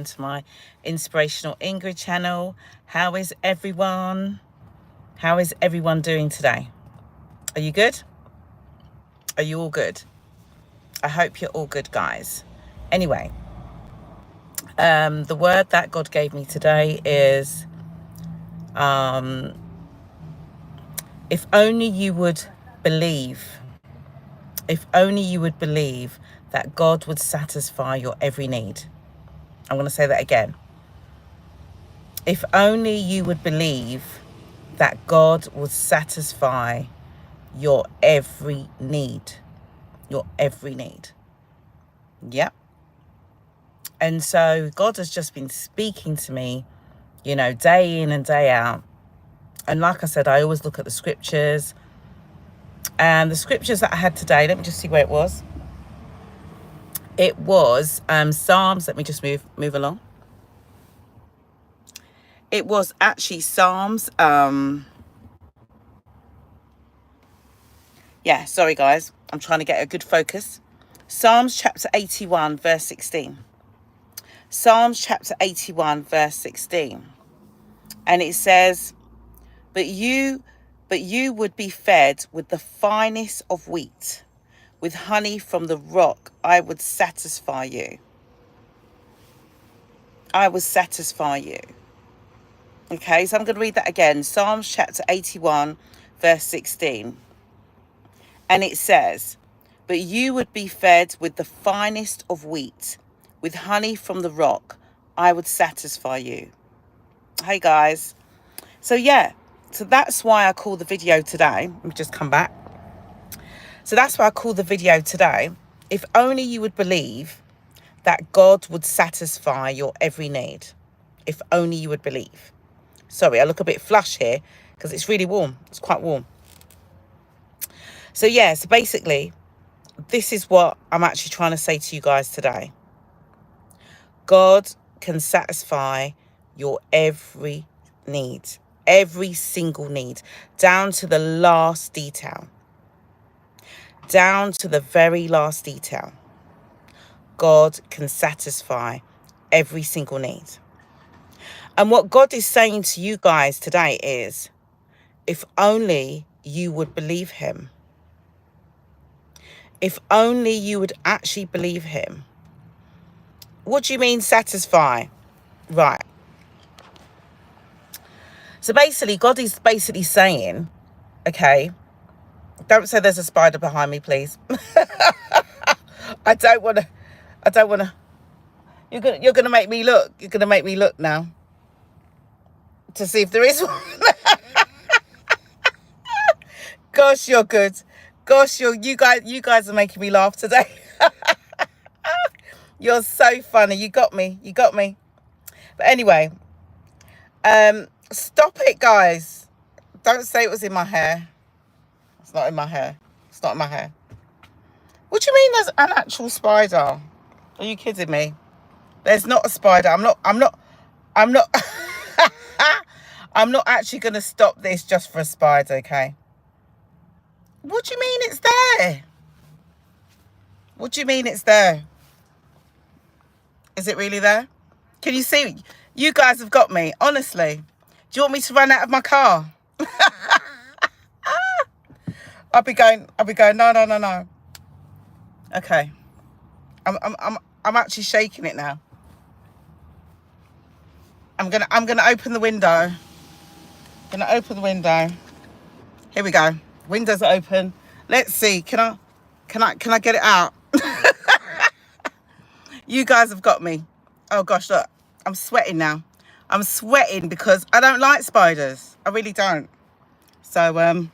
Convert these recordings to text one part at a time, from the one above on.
to my Inspirational Ingrid channel. How is everyone? How is everyone doing today? Are you good? Are you all good? I hope you're all good, guys. Anyway, the word that God gave me today is if only you would believe, if only you would believe that God would satisfy your every need. I'm going to say that again. If only you would believe that God would satisfy your every need. Your every need. Yep. And so God has just been speaking to me, day in and day out. And like I said, I always look at the scriptures. And the scriptures that I had today, let me just see where it was. It was Psalms. Let me just move along. It was actually Psalms. Sorry guys. I'm trying to get a good focus. Psalms chapter 81, verse 16. Psalms chapter 81, verse 16. And it says, But you would be fed with the finest of wheat. With honey from the rock, I would satisfy you. I would satisfy you. Okay, so I'm going to read that again. Psalms chapter 81, verse 16. And it says, But you would be fed with the finest of wheat. With honey from the rock, I would satisfy you. Hey, guys. So that's why I call the video today. Let me just come back. So that's why I call the video today. If only you would believe that God would satisfy your every need. If only you would believe. Sorry, I look a bit flush here because it's really warm. It's quite warm. So basically, this is what I'm actually trying to say to you guys today. God can satisfy your every need. Every single need. Down to the last detail. Down to the very last detail. God can satisfy every single need. And what God is saying to you guys today is, if only you would believe him. If only you would actually believe him. What do you mean satisfy? Right. So basically, God is basically saying, okay, don't say there's a spider behind me, please. I don't want to. You're gonna make me look. You're gonna make me look now to see if there is one. Gosh, you're good. Gosh, you guys are making me laugh today. You're so funny. You got me. But anyway, stop it, guys. Don't say it was in my hair. It's not in my hair. It's not in my hair. What do you mean there's an actual spider? Are you kidding me? There's not a spider. I'm not I'm not actually going to stop this just for a spider, okay? What do you mean it's there? What do you mean it's there? Is it really there? Can you see? You guys have got me, honestly. Do you want me to run out of my car? I'll be going, no. Okay. I'm actually shaking it now. I'm gonna open the window. Here we go. Windows are open. Let's see. Can I get it out? You guys have got me. Oh gosh, look. I'm sweating now. I'm sweating because I don't like spiders. I really don't. So I'm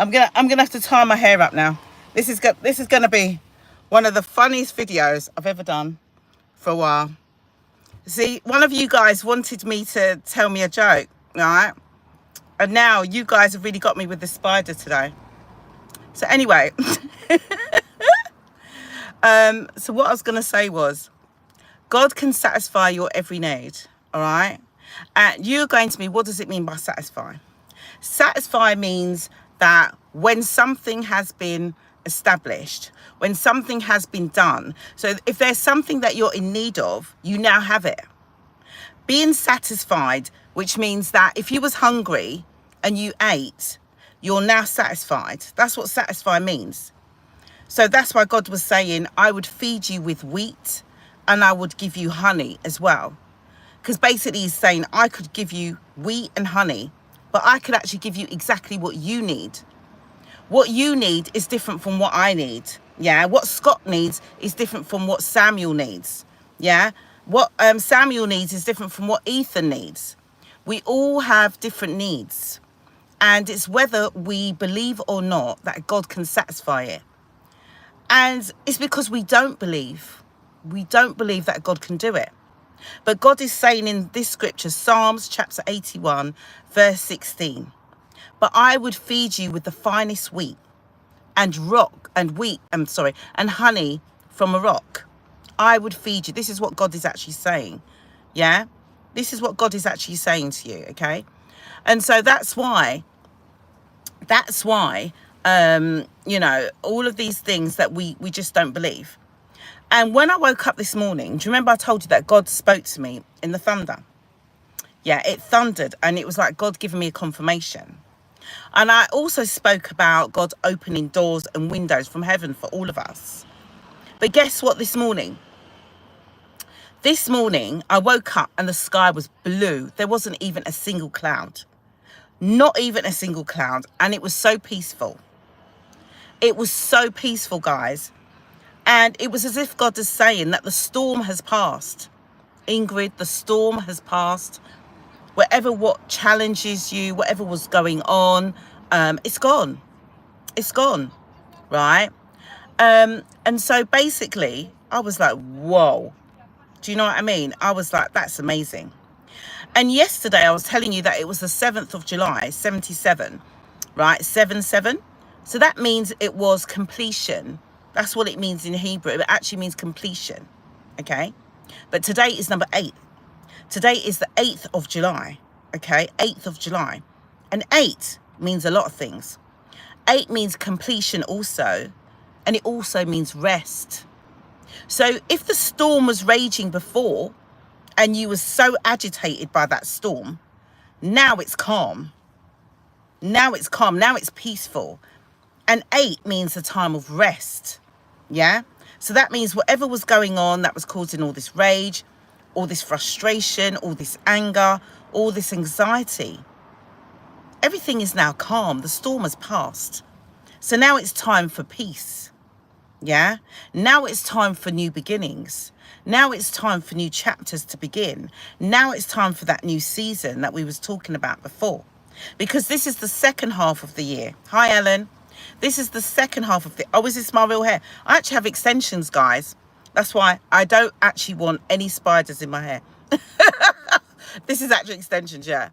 gonna have to tie my hair up now. This is gonna be one of the funniest videos I've ever done for a while. See, one of you guys wanted me to tell me a joke, right? And now you guys have really got me with the spider today. So anyway, so what I was gonna say was, God can satisfy your every need, all right? And you're going to me, what does it mean by satisfy? Satisfy means that when something has been established, when something has been done. So if there's something that you're in need of, you now have it. Being satisfied, which means that if you was hungry and you ate, you're now satisfied. That's what satisfy means. So that's why God was saying, I would feed you with wheat and I would give you honey as well. Because basically he's saying, I could give you wheat and honey, but I could actually give you exactly what you need. What you need is different from what I need. Yeah. What Scott needs is different from what Samuel needs. Yeah. What Samuel needs is different from what Ethan needs. We all have different needs. And it's whether we believe or not that God can satisfy it. And it's because we don't believe. We don't believe that God can do it. But God is saying in this scripture, Psalms chapter 81, verse 16, but I would feed you with the finest wheat and and honey from a rock. I would feed you. This is what God is actually saying. Yeah. This is what God is actually saying to you. Okay. And so that's why, you know, all of these things that we just don't believe. And when I woke up this morning, do you remember I told you that God spoke to me in the thunder? Yeah, it thundered and it was like God giving me a confirmation. And I also spoke about God opening doors and windows from heaven for all of us. But guess what this morning? This morning, I woke up and the sky was blue. There wasn't even a single cloud. Not even a single cloud. And it was so peaceful. It was so peaceful, guys. And it was as if God is saying that the storm has passed. Ingrid, the storm has passed. Whatever what challenges you, whatever was going on, it's gone. It's gone, right? And so basically, I was like, whoa. Do you know what I mean? I was like, that's amazing. And yesterday, I was telling you that it was the 7th of July, 77, right? 7-7. So that means it was completion. That's what it means in Hebrew. It actually means completion, okay? But today is number 8. Today is the 8th of July, okay? 8th of July. And 8 means a lot of things. 8 means completion also, and it also means rest. So if the storm was raging before and you were so agitated by that storm, now it's calm. Now it's calm. Now it's peaceful. And 8 means a time of rest. Yeah. So that means whatever was going on that was causing all this rage, all this frustration, all this anger, all this anxiety, everything is now calm. The storm has passed. So now it's time for peace. Yeah. Now it's time for new beginnings. Now it's time for new chapters to begin. Now it's time for that new season that we was talking about before. Because this is the second half of the year. Hi, Ellen. This is the second half of the... Oh, is this my real hair? I actually have extensions, guys. That's why I don't actually want any spiders in my hair. This is actually extensions, yeah.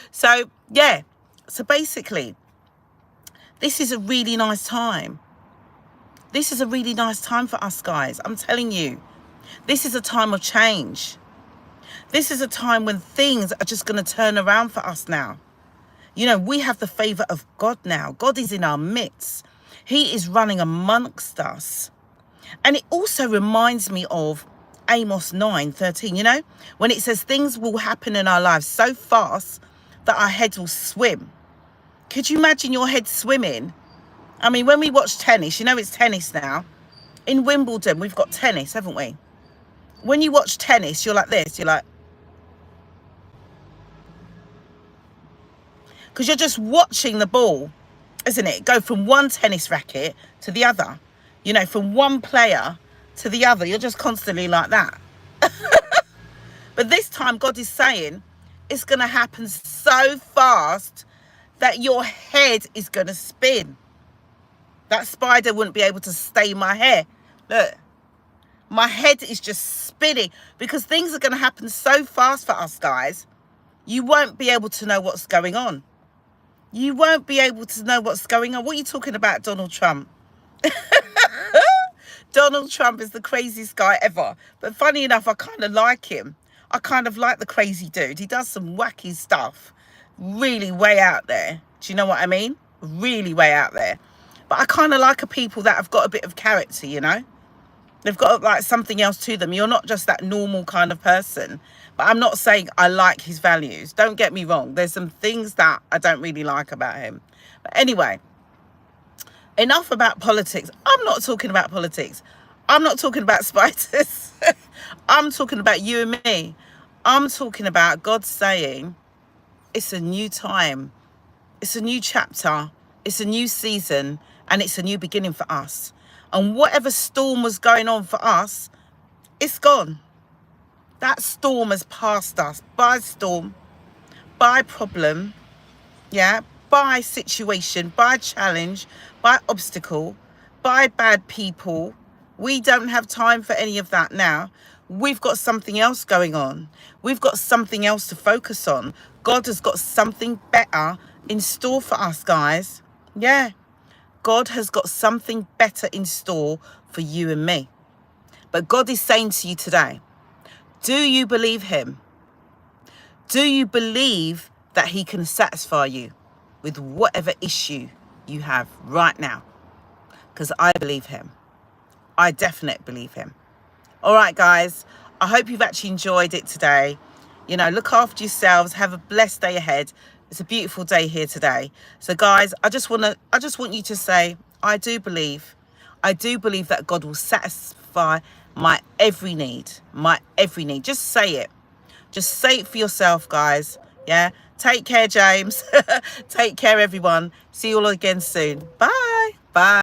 So, yeah. So basically, this is a really nice time. This is a really nice time for us, guys. I'm telling you. This is a time of change. This is a time when things are just going to turn around for us now. You know, we have the favor of God now. God is in our midst. He is running amongst us. And it also reminds me of Amos 9:13, you know, when it says things will happen in our lives so fast that our heads will swim. Could you imagine your head swimming? I mean, when we watch tennis, you know, it's tennis now. In Wimbledon, we've got tennis, haven't we? When you watch tennis, you're like this. You're like, because you're just watching the ball, isn't it? Go from one tennis racket to the other. You know, from one player to the other. You're just constantly like that. But this time, God is saying it's going to happen so fast that your head is going to spin. That spider wouldn't be able to stay my hair. Look, my head is just spinning because things are going to happen so fast for us, guys. You won't be able to know what's going on. You won't be able to know what's going on. What are you talking about, Donald Trump? Donald Trump is the craziest guy ever. But funny enough, I kind of like him. I kind of like the crazy dude. He does some wacky stuff. Really way out there. Do you know what I mean? Really way out there. But I kind of like a people that have got a bit of character, you know. They've got like something else to them. You're not just that normal kind of person. But I'm not saying I like his values. Don't get me wrong. There's some things that I don't really like about him. But anyway, enough about politics. I'm not talking about politics. I'm not talking about spiders. I'm talking about you and me. I'm talking about God saying it's a new time. It's a new chapter. It's a new season. And it's a new beginning for us. And whatever storm was going on for us, it's gone. That storm has passed us. By storm, by problem, yeah, by situation, by challenge, by obstacle, by bad people. We don't have time for any of that now. We've got something else going on. We've got something else to focus on. God has got something better in store for us, guys. Yeah. God has got something better in store for you and me. But God is saying to you today, do you believe him? Do you believe that he can satisfy you with whatever issue you have right now? Because I believe him. I definitely believe him. All right, guys. I hope you've actually enjoyed it today. You know, look after yourselves. Have a blessed day ahead. It's a beautiful day here today. So guys, I just want you to say, I do believe that God will satisfy my every need, Just say it. Just say it for yourself, guys. Yeah. Take care, James. Take care, everyone. See you all again soon. Bye. Bye.